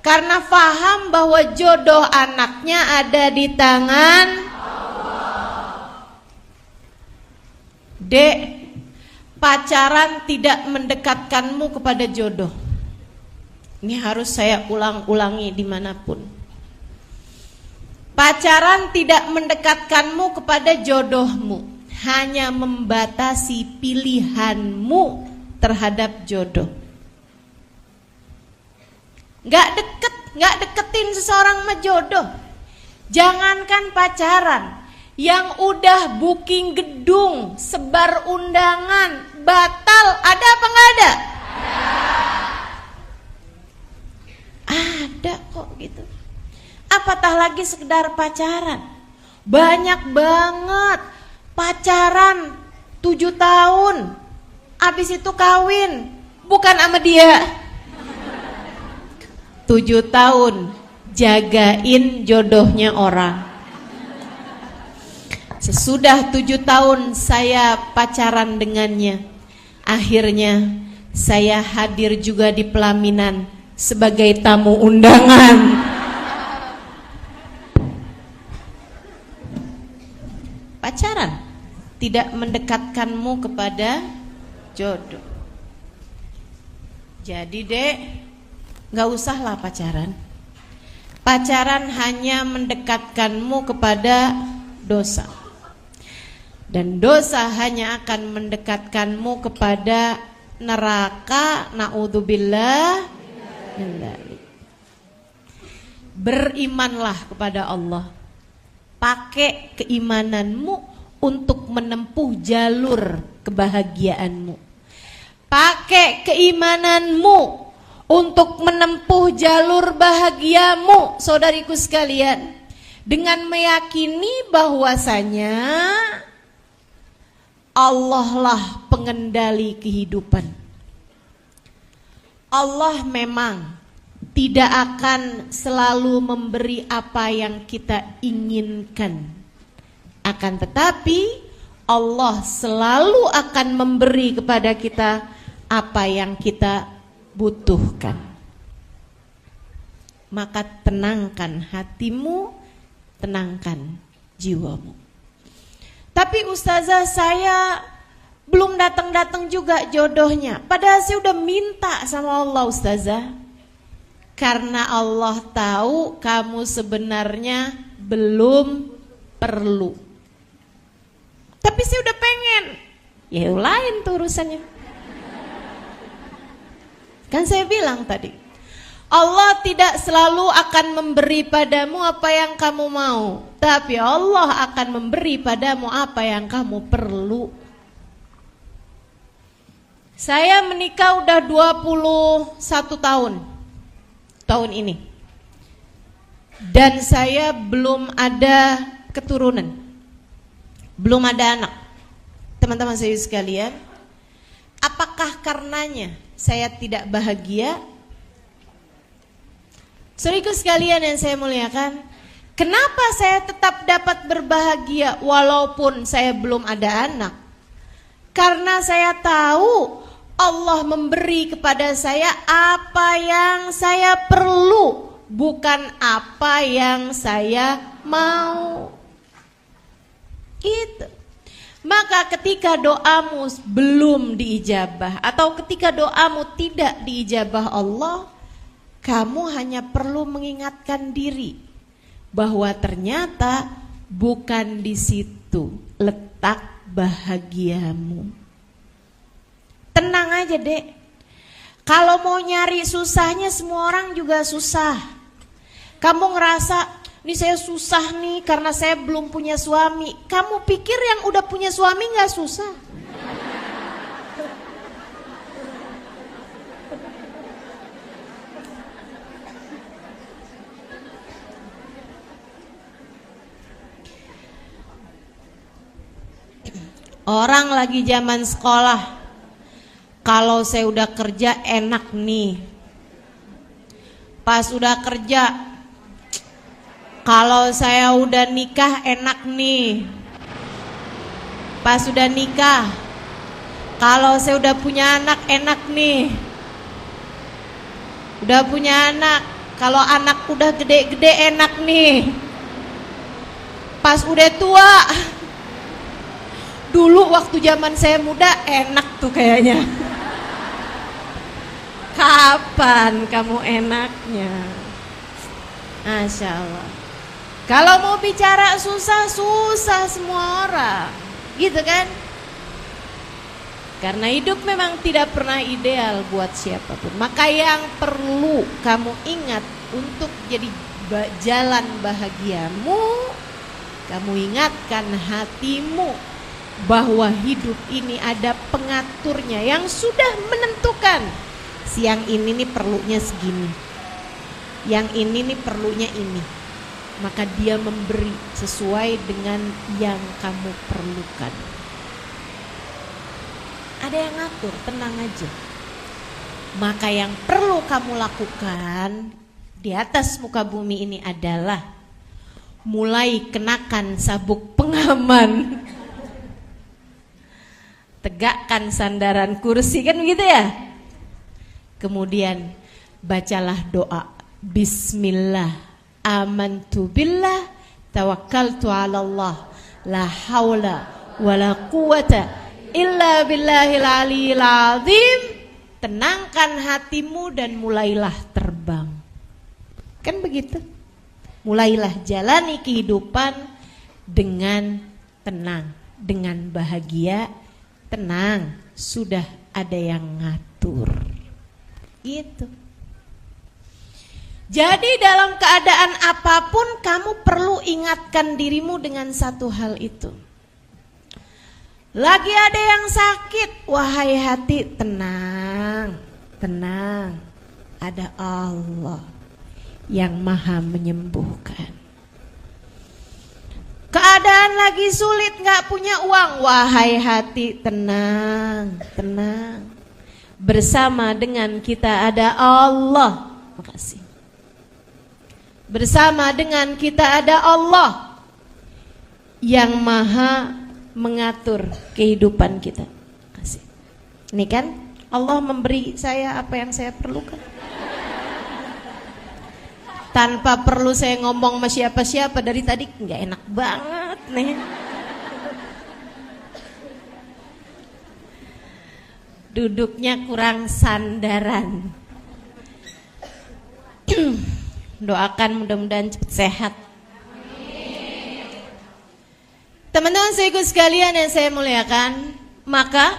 Karena paham bahwa jodoh anaknya ada di tangan Dek, pacaran tidak mendekatkanmu kepada jodoh. Ini harus saya ulang-ulangi dimanapun. Pacaran tidak mendekatkanmu kepada jodohmu, hanya membatasi pilihanmu terhadap jodoh. Gak deketin seseorang sama jodoh. Jangankan pacaran, yang udah booking gedung, sebar undangan, batal, ada apa gak ada? Ada kok gitu. Apatah lagi sekedar pacaran. Banyak banget pacaran 7 tahun, abis itu kawin, bukan sama dia. 7 tahun jagain jodohnya orang. Sesudah 7 tahun saya pacaran dengannya, akhirnya saya hadir juga di pelaminan sebagai tamu undangan. Pacaran tidak mendekatkanmu kepada jodoh. Jadi Dek, gak usahlah pacaran. Pacaran hanya mendekatkanmu kepada dosa. Dan dosa hanya akan mendekatkanmu kepada neraka. Na'udzubillah. Berimanlah kepada Allah. Pakai keimananmu untuk menempuh jalur kebahagiaanmu. Pakai keimananmu untuk menempuh jalur bahagiamu, saudariku sekalian. Dengan meyakini bahwasanya Allah lah pengendali kehidupan. Allah memang tidak akan selalu memberi apa yang kita inginkan. Akan tetapi Allah selalu akan memberi kepada kita apa yang kita butuhkan. Maka tenangkan hatimu, tenangkan jiwamu. Tapi ustazah, saya belum datang-datang juga jodohnya. Padahal saya udah minta sama Allah, ustazah. Karena Allah tahu kamu sebenarnya belum perlu. Tapi saya udah pengen. Ya lain tuh urusannya. Kan saya bilang tadi, Allah tidak selalu akan memberi padamu apa yang kamu mau, tapi Allah akan memberi padamu apa yang kamu perlu. Saya menikah udah 21 tahun ini. Dan saya belum ada keturunan. Belum ada anak. Teman-teman saya sekalian, apakah karenanya saya tidak bahagia? Saudaraku sekalian yang saya muliakan, kenapa saya tetap dapat berbahagia walaupun saya belum ada anak? Karena saya tahu Allah memberi kepada saya apa yang saya perlu, bukan apa yang saya mau. Itu. Maka ketika doamu belum diijabah atau ketika doamu tidak diijabah Allah, kamu hanya perlu mengingatkan diri bahwa ternyata bukan di situ letak bahagiamu. Tenang aja Dek. Kalau mau nyari susahnya semua orang juga susah. Kamu ngerasa ini saya susah nih karena saya belum punya suami. Kamu pikir yang udah punya suami gak susah? Orang lagi zaman sekolah, kalau saya udah kerja enak nih. Pas udah kerja, kalau saya udah nikah enak nih. Pas udah nikah, kalau saya udah punya anak enak nih. Udah punya anak, Kalau anak udah gede-gede enak nih. Pas udah tua, dulu waktu zaman saya muda enak tuh kayaknya. Kapan kamu enaknya? Masya Allah. Kalau mau bicara susah semua orang, gitu kan? Karena hidup memang tidak pernah ideal buat siapapun. Maka yang perlu kamu ingat untuk jadi jalan bahagiamu, kamu ingatkan hatimu bahwa hidup ini ada pengaturnya yang sudah menentukan. Siang ini nih perlunya segini, yang ini nih perlunya ini. Maka dia memberi sesuai dengan yang kamu perlukan. Ada yang ngatur, tenang aja. Maka yang perlu kamu lakukan di atas muka bumi ini adalah mulai kenakan sabuk pengaman. Tegakkan sandaran kursi, kan gitu ya. Kemudian bacalah doa. Bismillah, amantu billah, tawakkaltu ala Allah, la hawla wala quwata illa billahil aliyil azim. Tenangkan hatimu dan mulailah terbang. Kan begitu? Mulailah jalani kehidupan dengan tenang, dengan bahagia. Tenang, sudah ada yang ngatur. Gitu. Jadi dalam keadaan apapun kamu perlu ingatkan dirimu dengan satu hal itu. Lagi ada yang sakit, wahai hati, tenang, tenang. Ada Allah yang maha menyembuhkan. Keadaan lagi sulit, gak punya uang, wahai hati, tenang, tenang. Bersama dengan kita ada Allah. Makasih. Bersama dengan kita ada Allah yang maha mengatur kehidupan kita. Kasih. Ini kan Allah memberi saya apa yang saya perlukan. Tanpa perlu saya ngomong sama siapa-siapa. Dari tadi nggak enak banget nih. Duduknya kurang sandaran. Doakan mudah-mudahan cepat sehat. Teman-teman saya ikut sekalian yang saya muliakan, maka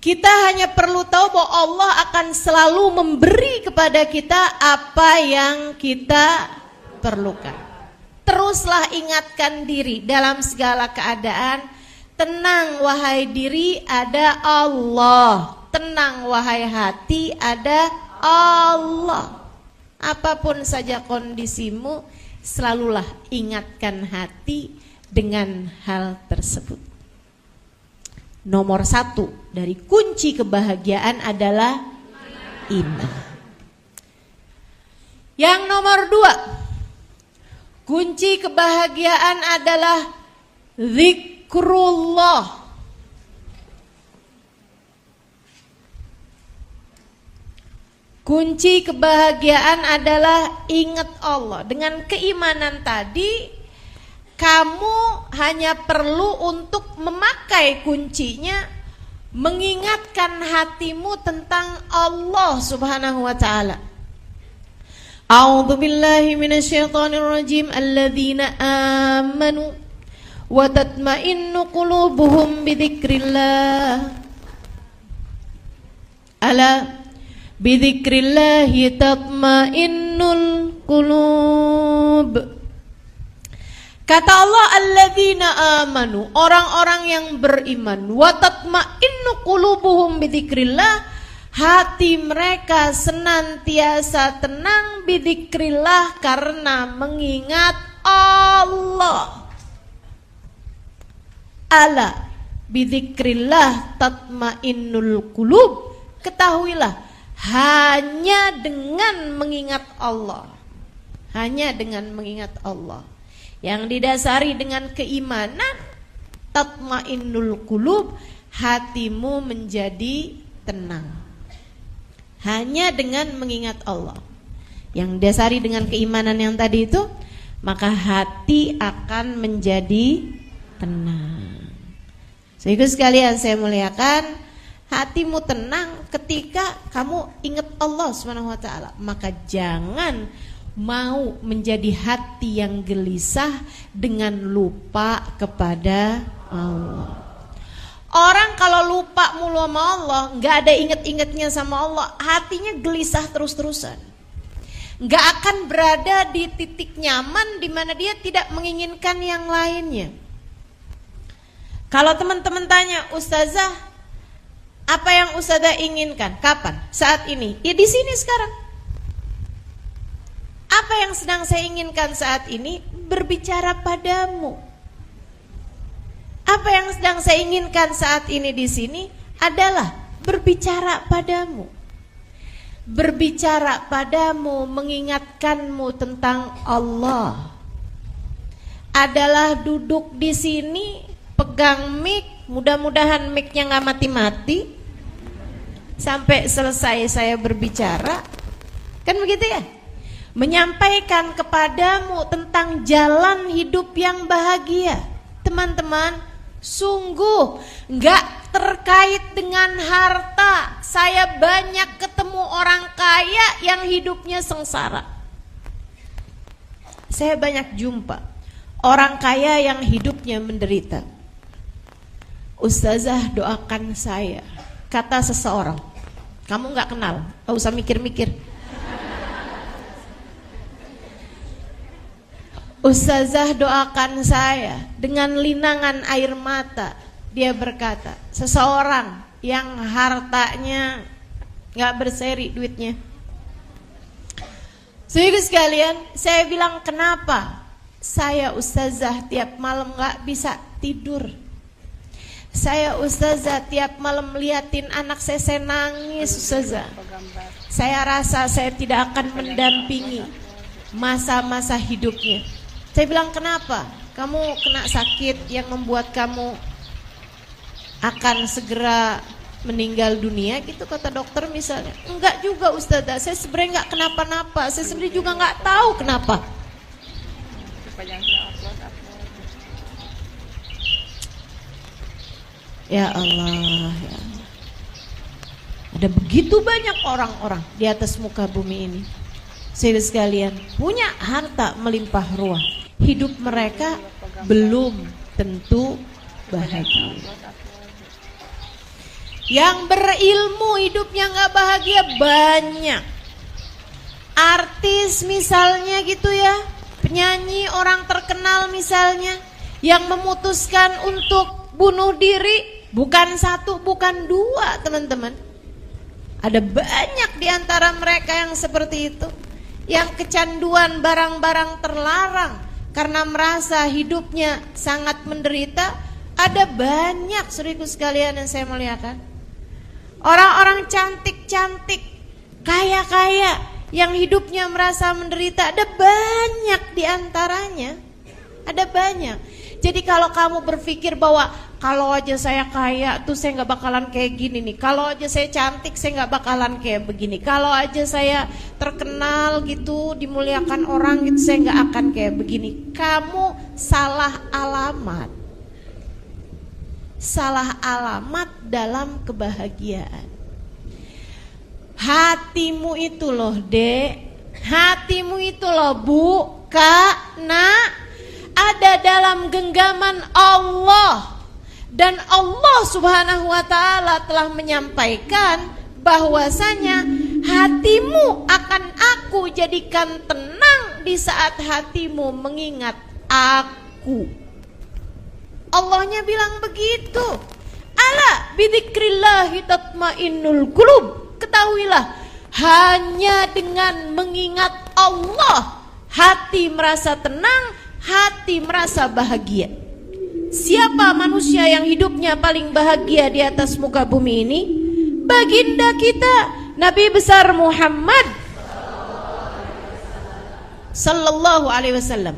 kita hanya perlu tahu bahwa Allah akan selalu memberi kepada kita apa yang kita perlukan. Teruslah ingatkan diri dalam segala keadaan. Tenang wahai diri, ada Allah. Tenang wahai hati, ada Allah. Apapun saja kondisimu, selalulah ingatkan hati dengan hal tersebut. Nomor 1 dari kunci kebahagiaan adalah iman. Yang nomor 2, kunci kebahagiaan adalah zikrullah. Kunci kebahagiaan adalah ingat Allah. Dengan keimanan tadi, kamu hanya perlu untuk memakai kuncinya, mengingatkan hatimu tentang Allah Subhanahu wa ta'ala. A'udzu billahi minasyaitonir rajim. Alladzina amanu wa tatma'innu qulubuhum bidzikrillah. Ala bidzikrillahi tatma'innul qulub. Kata Allah, alladzina amanu, orang-orang yang beriman, wa tatma'innu qulubuhum bidzikrillah, hati mereka senantiasa tenang bidzikrillah karena mengingat Allah. Ala bidzikrillah tatma'innul qulub. Ketahuilah, hanya dengan mengingat Allah, hanya dengan mengingat Allah yang didasari dengan keimanan, tatmainnul qulub, hatimu menjadi tenang. hanya dengan mengingat Allah, yang dasari dengan keimanan yang tadi itu, maka hati akan menjadi tenang. Sehingga sekalian saya muliakan, hatimu tenang ketika kamu ingat Allah Subhanahu wa taala. Maka jangan mau menjadi hati yang gelisah dengan lupa kepada Allah. Orang kalau lupa mulu sama Allah, nggak ada inget-ingetnya sama Allah, hatinya gelisah terus-terusan. Nggak akan berada di titik nyaman di mana dia tidak menginginkan yang lainnya. Kalau teman-teman tanya, Ustazah, apa yang Ustazah inginkan? Kapan? Saat ini? Ya di sini sekarang. Apa yang sedang saya inginkan saat ini? Berbicara padamu. Apa yang sedang saya inginkan saat ini di sini adalah berbicara padamu. Berbicara padamu, mengingatkanmu tentang Allah. Adalah duduk di sini, pegang mic, mudah-mudahan mic-nya nggak mati-mati sampai selesai saya berbicara, kan begitu ya? Menyampaikan kepadamu tentang jalan hidup yang bahagia. Teman-teman, sungguh nggak terkait dengan harta. Saya banyak ketemu orang kaya yang hidupnya sengsara. Saya banyak jumpa orang kaya yang hidupnya menderita. Ustazah, doakan saya, kata seseorang. Kamu nggak kenal, nggak usah mikir-mikir. Ustazah, doakan saya. Dengan linangan air mata dia berkata, seseorang yang hartanya nggak berseri duitnya. Saudara sekalian, saya bilang, kenapa? Saya Ustazah tiap malam nggak bisa tidur. Saya Ustazah tiap malam melihatin anak saya nangis Ustazah. Saya rasa saya tidak akan mendampingi masa-masa hidupnya. Saya bilang, kenapa? Kamu kena sakit yang membuat kamu akan segera meninggal dunia gitu, kata dokter misalnya. Enggak juga Ustazah, saya sebenarnya enggak kenapa-napa. Saya sebenarnya juga enggak tahu kenapa. Ya Allah, ya Allah. Ada begitu banyak orang-orang di atas muka bumi ini, saudara sekalian, punya harta melimpah ruah, hidup mereka belum tentu bahagia. Yang berilmu hidupnya nggak bahagia banyak. Artis misalnya gitu ya, penyanyi, orang terkenal misalnya, yang memutuskan untuk bunuh diri, bukan satu, bukan dua teman-teman. Ada banyak di antara mereka yang seperti itu, yang kecanduan barang-barang terlarang karena merasa hidupnya sangat menderita. Ada banyak saudaraku sekalian yang saya muliakan. Orang-orang cantik-cantik, kaya-kaya yang hidupnya merasa menderita, ada banyak di antaranya. Ada banyak. Jadi kalau kamu berpikir bahwa kalau aja saya kaya tuh saya nggak bakalan kayak gini nih, kalau aja saya cantik saya nggak bakalan kayak begini, kalau aja saya terkenal gitu, dimuliakan orang gitu, saya nggak akan kayak begini. Kamu salah alamat. Salah alamat dalam kebahagiaan. Hatimu itu loh dek, hatimu itu loh bu, kak, nak, ada dalam genggaman Allah. Dan Allah Subhanahu wa ta'ala telah menyampaikan bahwasanya hatimu akan aku jadikan tenang di saat hatimu mengingat aku. Allahnya bilang begitu. Ala bidzikrillahi tatmainnul qulub. Ketahuilah, hanya dengan mengingat Allah hati merasa tenang, hati merasa bahagia. Siapa manusia yang hidupnya paling bahagia di atas muka bumi ini? Baginda kita, Nabi besar Muhammad sallallahu alaihi wasallam.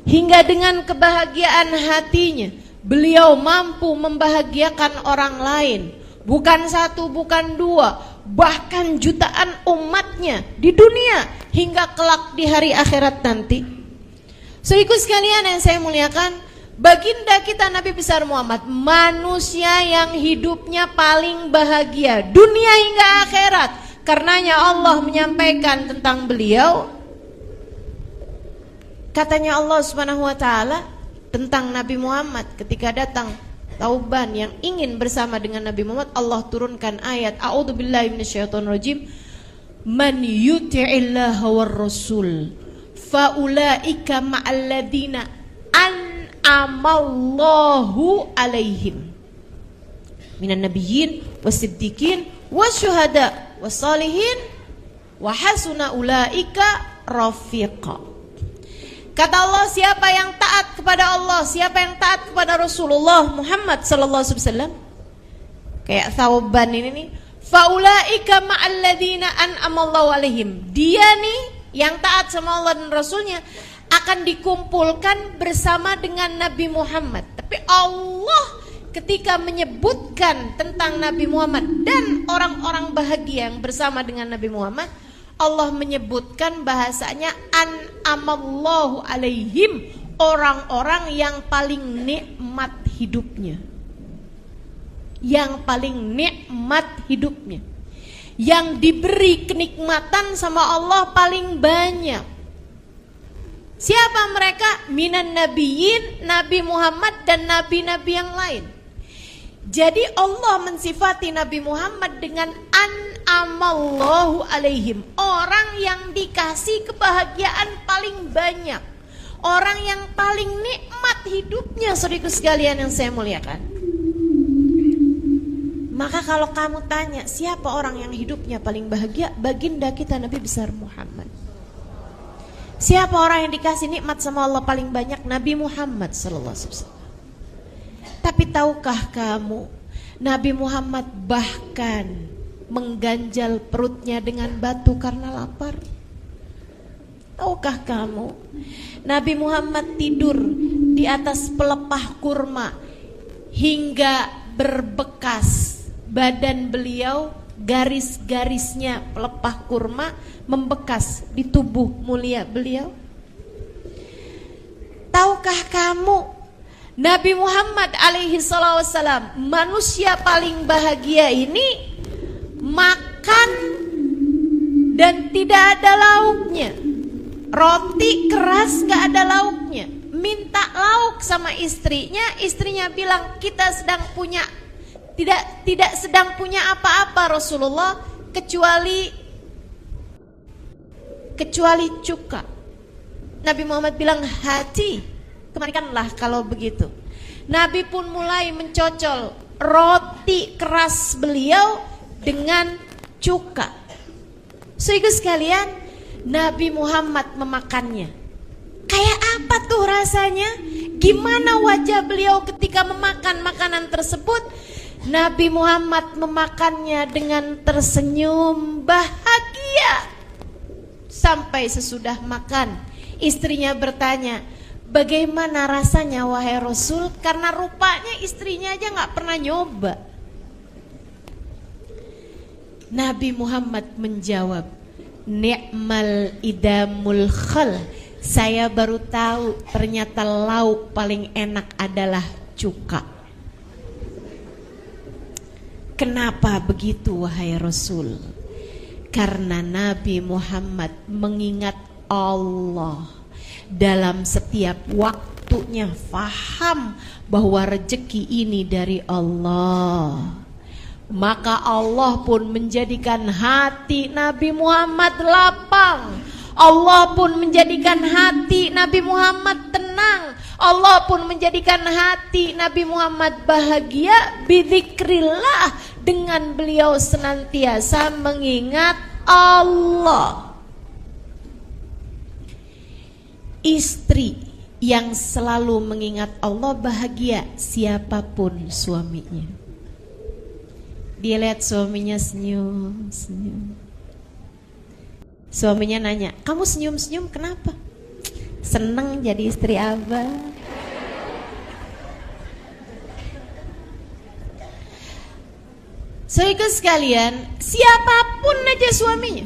Hingga dengan kebahagiaan hatinya, beliau mampu membahagiakan orang lain. Bukan satu, bukan dua, bahkan jutaan umatnya di dunia hingga kelak di hari akhirat nanti. Saudaraku sekalian yang saya muliakan, baginda kita Nabi besar Muhammad, manusia yang hidupnya paling bahagia dunia hingga akhirat. Karenanya Allah menyampaikan tentang beliau, katanya Allah Subhanahu wa taala tentang Nabi Muhammad ketika datang Tauban yang ingin bersama dengan Nabi Muhammad, Allah turunkan ayat A'udzubillahi minasyaitonirrajim, man yuti'illaha war rasul faulaika ma'alladina an'amallahu alaihim minan nabiyyin wasiddiqin wasyuhada wassalihin wa hasuna ulaika rafiqa. Kata Allah, siapa yang taat kepada Allah, siapa yang taat kepada Rasulullah Muhammad sallallahu alaihi wasallam, kayak Thauban ini nih, faulaika ma'alladzina an'amallahu alaihim. Dia nih yang taat sama Allah dan Rasulnya akan dikumpulkan bersama dengan Nabi Muhammad. Tapi Allah ketika menyebutkan tentang Nabi Muhammad dan orang-orang bahagia yang bersama dengan Nabi Muhammad, Allah menyebutkan bahasanya an'amallahu alaihim, orang-orang yang paling nikmat hidupnya. Yang paling nikmat hidupnya, yang diberi kenikmatan sama Allah paling banyak. Siapa mereka? Minan nabiyyin, Nabi Muhammad dan nabi-nabi yang lain. Jadi Allah mensifati Nabi Muhammad dengan an'amallahu alaihim, orang yang dikasih kebahagiaan paling banyak, orang yang paling nikmat hidupnya. Saudaraku sekalian yang saya muliakan, maka kalau kamu tanya siapa orang yang hidupnya paling bahagia, baginda kita Nabi besar Muhammad. Siapa orang yang dikasih nikmat sama Allah paling banyak? Nabi Muhammad sallallahu alaihi wasallam. Tapi tahukah kamu, Nabi Muhammad bahkan mengganjal perutnya dengan batu karena lapar? Tahukah kamu, Nabi Muhammad tidur di atas pelepah kurma hingga berbekas badan beliau, garis-garisnya pelepah kurma membekas di tubuh mulia beliau? Tahukah kamu, Nabi Muhammad alaihi wassalam, manusia paling bahagia ini makan dan tidak ada lauknya. Roti keras gak ada lauknya. Minta lauk sama istrinya, istrinya bilang kita sedang punya tidak sedang punya apa-apa Rasulullah kecuali cuka. Nabi Muhammad bilang hati, kemarikanlah kalau begitu. Nabi pun mulai mencocol roti keras beliau dengan cuka. Saudara sekalian, Nabi Muhammad memakannya. Kayak apa tuh rasanya? Gimana wajah beliau ketika memakan makanan tersebut? Nabi Muhammad memakannya dengan tersenyum bahagia. Sampai sesudah makan, istrinya bertanya, bagaimana rasanya wahai Rasul? Karena rupanya istrinya aja gak pernah nyoba. Nabi Muhammad menjawab, ni'mal idamul khal. Saya baru tahu ternyata lauk paling enak adalah cuka. Kenapa begitu wahai Rasul? Karena Nabi Muhammad mengingat Allah dalam setiap waktunya, faham bahwa rezeki ini dari Allah. Maka Allah pun menjadikan hati Nabi Muhammad lapang. Allah pun menjadikan hati Nabi Muhammad tenang. Allah pun menjadikan hati Nabi Muhammad bahagia bidzikrillah, dengan beliau senantiasa mengingat Allah. Istri yang selalu mengingat Allah bahagia siapapun suaminya. Dia lihat suaminya senyum. Suaminya nanya, kamu senyum-senyum kenapa? Seneng jadi istri abah. Saudara sekalian, siapapun aja suaminya,